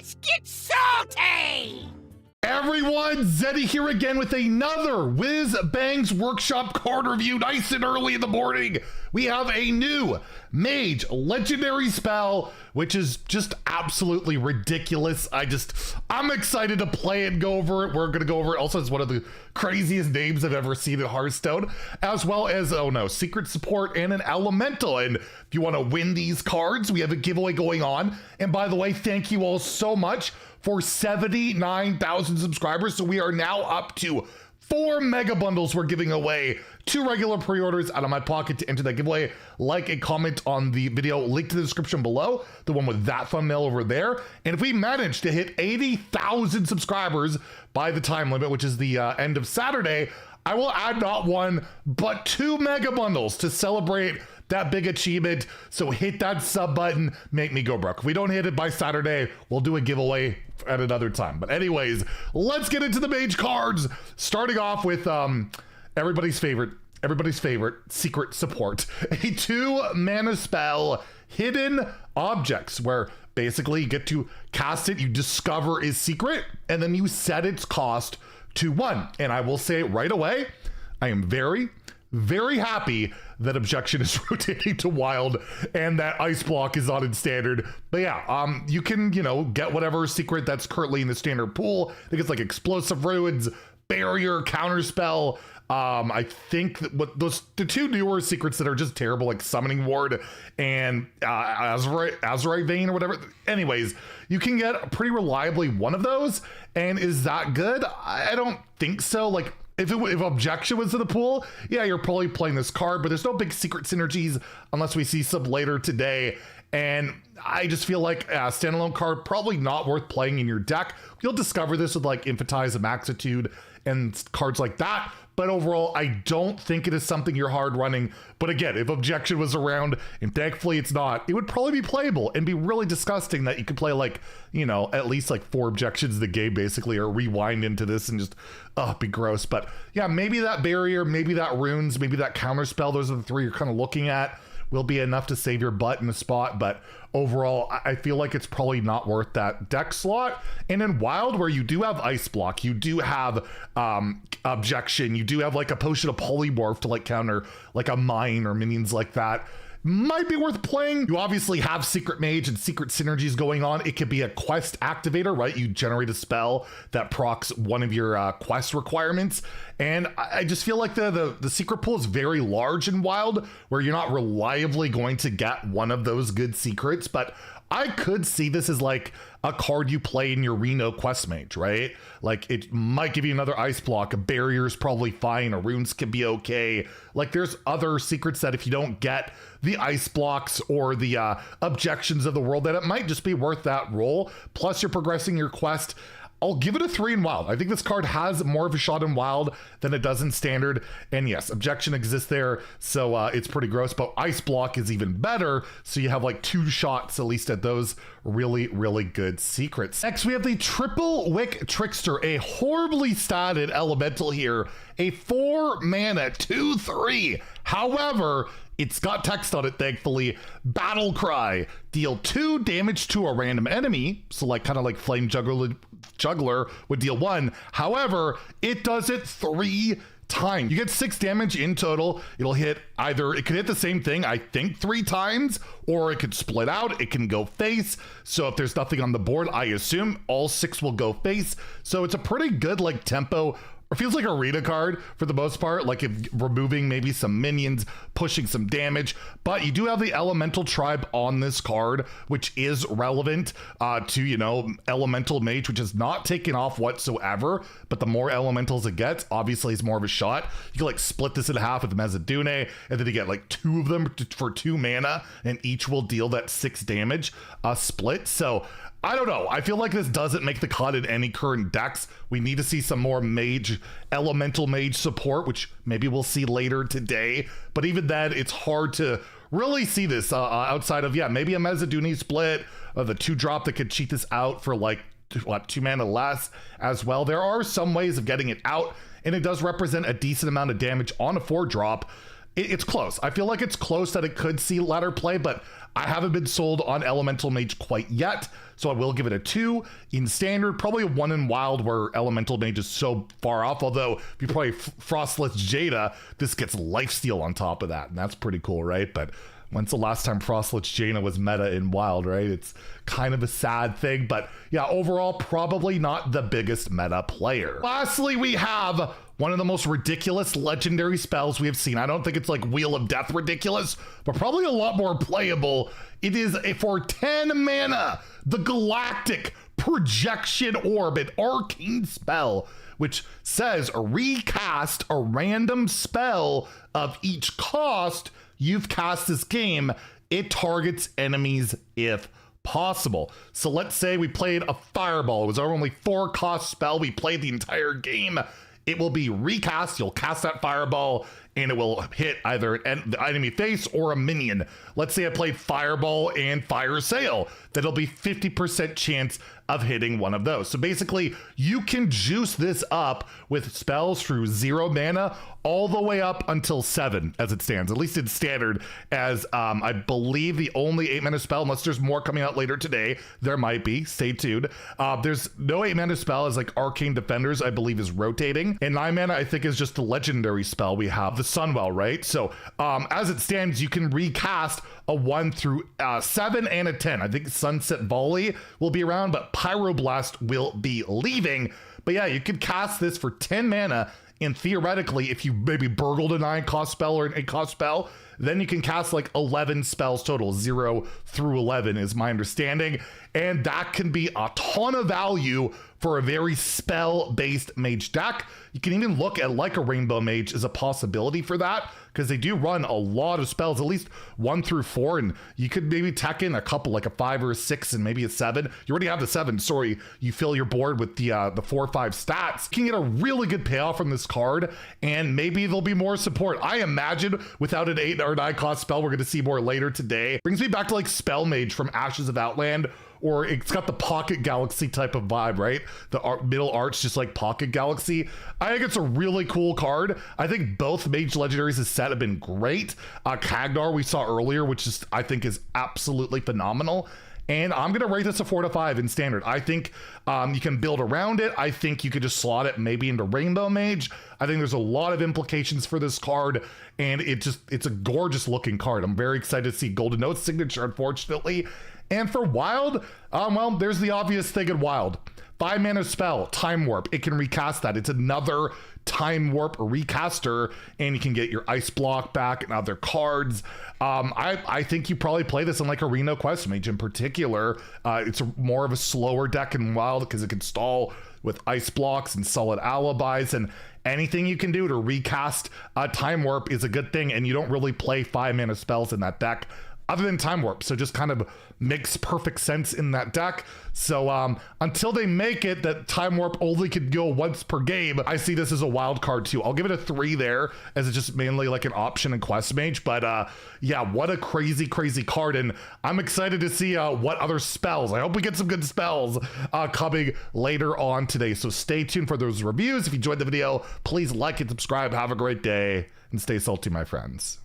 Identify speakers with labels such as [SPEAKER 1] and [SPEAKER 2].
[SPEAKER 1] Let's get salty!
[SPEAKER 2] Everyone, Zeddy here again with another Whizbang's Workshop card review, nice and early in the morning. We have a new Mage Legendary Spell, which is just absolutely ridiculous. I'm excited to play it and go over it. We're gonna go over it. Also, it's one of the craziest names I've ever seen in Hearthstone, as well as, oh no, secret support and an elemental. And if you wanna win these cards, we have a giveaway going on. And by the way, thank you all so much for 79,000 subscribers. So we are now up to 4 mega bundles we're giving away, 2 regular pre-orders out of my pocket to enter that giveaway. Like and comment on the video, link to the description below, the one with that thumbnail over there. And if we manage to hit 80,000 subscribers by the time limit, which is the end of Saturday, I will add not 1, but 2 mega bundles to celebrate that big achievement. So hit that sub button, make me go broke. If we don't hit it by Saturday, we'll do a giveaway at another time. But anyways, let's get into the mage cards, starting off with everybody's favorite secret support, a 2-mana spell, Hidden Objects, where basically you get to cast it, you discover is secret, and then you set its cost to 1. And I will say right away, I am very happy that Objection is rotating to wild and that Ice Block is not in standard. But yeah, you can, get whatever secret that's currently in the standard pool. I think it's like Explosive Ruins, Barrier, Counterspell. I think that the 2 newer secrets that are just terrible, like Summoning Ward and Azurite Vein or whatever. Anyways, you can get pretty reliably one of those. And is that good? I don't think so. Like, if Objection was in the pool, yeah, you're probably playing this card, but there's no big secret synergies unless we see some later today. And I just feel like a standalone card, probably not worth playing in your deck. You'll discover this with like Infatize and Maxitude and cards like that. But overall, I don't think it is something you're hard running. But again, if Objection was around, and thankfully it's not, it would probably be playable and be really disgusting that you could play like, at least like 4 Objections in the game basically, or rewind into this and just, be gross. But yeah, maybe that Barrier, maybe that Runes, maybe that Counterspell, those are the 3 you're kind of looking at, will be enough to save your butt in the spot. But overall, I feel like it's probably not worth that deck slot. And in Wild, where you do have Ice Block, you do have Objection, you do have like a Potion of Polymorph to like counter like a Mine or minions like that, might be worth playing. You obviously have Secret Mage and secret synergies going on. It could be a quest activator, right? You generate a spell that procs one of your quest requirements. And I just feel like the secret pool is very large in Wild, where you're not reliably going to get one of those good secrets. But I could see this as like a card you play in your Reno Quest Mage, right? Like it might give you another Ice Block, a Barrier's probably fine, a Runes can be okay. Like there's other secrets that if you don't get the Ice Blocks or the Objections of the world, that it might just be worth that roll. Plus you're progressing your quest. I'll give it a 3 in Wild. I think this card has more of a shot in Wild than it does in Standard. And yes, Objection exists there, so it's pretty gross. But Ice Block is even better, so you have like 2 shots at least at those really good secrets. Next, we have the Triple Wick Trickster, a horribly statted elemental here, a 4-mana 2/3. However, it's got text on it, thankfully. Battle Cry. Deal 2 damage to a random enemy. So like kind of like Flame Juggler would deal 1. However, it does it 3 times. You get 6 damage in total. It'll hit either, it could hit the same thing, I think 3 times, or it could split out. It can go face. So if there's nothing on the board, I assume all 6 will go face. So it's a pretty good like tempo. It feels like a arena card for the most part, like if removing maybe some minions, pushing some damage. But you do have the Elemental Tribe on this card, which is relevant to, Elemental Mage, which is not taken off whatsoever. But the more elementals it gets, obviously it's more of a shot. You can like split this in half with Mezadune, and then you get like 2 of them for 2 mana, and each will deal that 6 damage split. So I don't know. I feel like this doesn't make the cut in any current decks. We need to see some more elemental mage support, which maybe we'll see later today. But even then, it's hard to really see this outside of, maybe a Mezadune split, the 2-drop that could cheat this out for like 2 mana less as well. There are some ways of getting it out, and it does represent a decent amount of damage on a 4-drop. it's close. I feel like it's close that it could see ladder play, but I haven't been sold on Elemental Mage quite yet, so I will give it a 2. In Standard, probably a 1 in Wild, where Elemental Mage is so far off, although if you play Frostless Jada, this gets Lifesteal on top of that, and that's pretty cool, right? But when's the last time Frostless Jaina was meta in Wild, right? It's kind of a sad thing, but yeah, overall, probably not the biggest meta player. Lastly, we have one of the most ridiculous legendary spells we have seen. I don't think it's like Wheel of Death ridiculous, but probably a lot more playable. It is for 10 mana, the Galactic Projection Orb, an arcane spell, which says recast a random spell of each cost you've cast this game. It targets enemies if possible. So let's say we played a Fireball. It was our only 4 cost spell. We played the entire game. It will be recast. You'll cast that Fireball and it will hit either the enemy face or a minion. Let's say I played Fireball and Fire Sail. That'll be 50% chance of hitting one of those. So basically, you can juice this up with spells through 0 mana all the way up until 7 as it stands. At least in Standard, as I believe the only 8 mana spell, unless there's more coming out later today, there might be, stay tuned. There's no 8 mana spell as like Arcane Defenders, I believe is rotating. And 9 mana, I think, is just the legendary spell we have, the Sunwell, right? So as it stands, you can recast a 1 through 7 and a 10. I think Sunset Volley will be around, but Pyroblast will be leaving. But yeah, you could cast this for 10 mana, and theoretically, if you maybe burgled a 9 cost spell or an 8 cost spell, then you can cast like 11 spells total. 0 through 11 is my understanding. And that can be a ton of value for a very spell-based mage deck. You can even look at like a Rainbow Mage as a possibility for that, because they do run a lot of spells, at least 1 through 4, and you could maybe tack in a couple, like a 5 or a 6 and maybe a 7. You already have the 7, sorry. You fill your board with the 4 or 5 stats. You can get a really good payoff from this card, and maybe there'll be more support. I imagine without an 8 or 9 cost spell, we're going to see more later today. Brings me back to like Spell Mage from Ashes of Outland, or it's got the Pocket Galaxy type of vibe, right? The middle art's just like Pocket Galaxy. I think it's a really cool card. I think both Mage Legendaries this set have been great. Kagnar we saw earlier, which is I think is absolutely phenomenal. And I'm going to rate this a 4 to 5 in Standard. I think you can build around it. I think you could just slot it maybe into Rainbow Mage. I think there's a lot of implications for this card, and it's a gorgeous looking card. I'm very excited to see Golden Note's signature, unfortunately. And for Wild, well, there's the obvious thing in Wild. 5 mana spell, Time Warp. It can recast that. It's another Time Warp recaster, and you can get your Ice Block back and other cards. I think you probably play this in like a Reno Quest Mage in particular. It's more of a slower deck in Wild because it can stall with Ice Blocks and Solid Alibis, and anything you can do to recast Time Warp is a good thing, and you don't really play 5 mana spells in that deck other than Time Warp, so just kind of makes perfect sense in that deck. So until they make it that Time Warp only could go once per game, I see this as a wild card too. I'll give it a 3 there, as it's just mainly like an option in Quest Mage, but yeah, what a crazy card, and I'm excited to see what other spells. I hope we get some good spells coming later on today, so stay tuned for those reviews. If you enjoyed the video, please like and subscribe. Have a great day, and stay salty, my friends.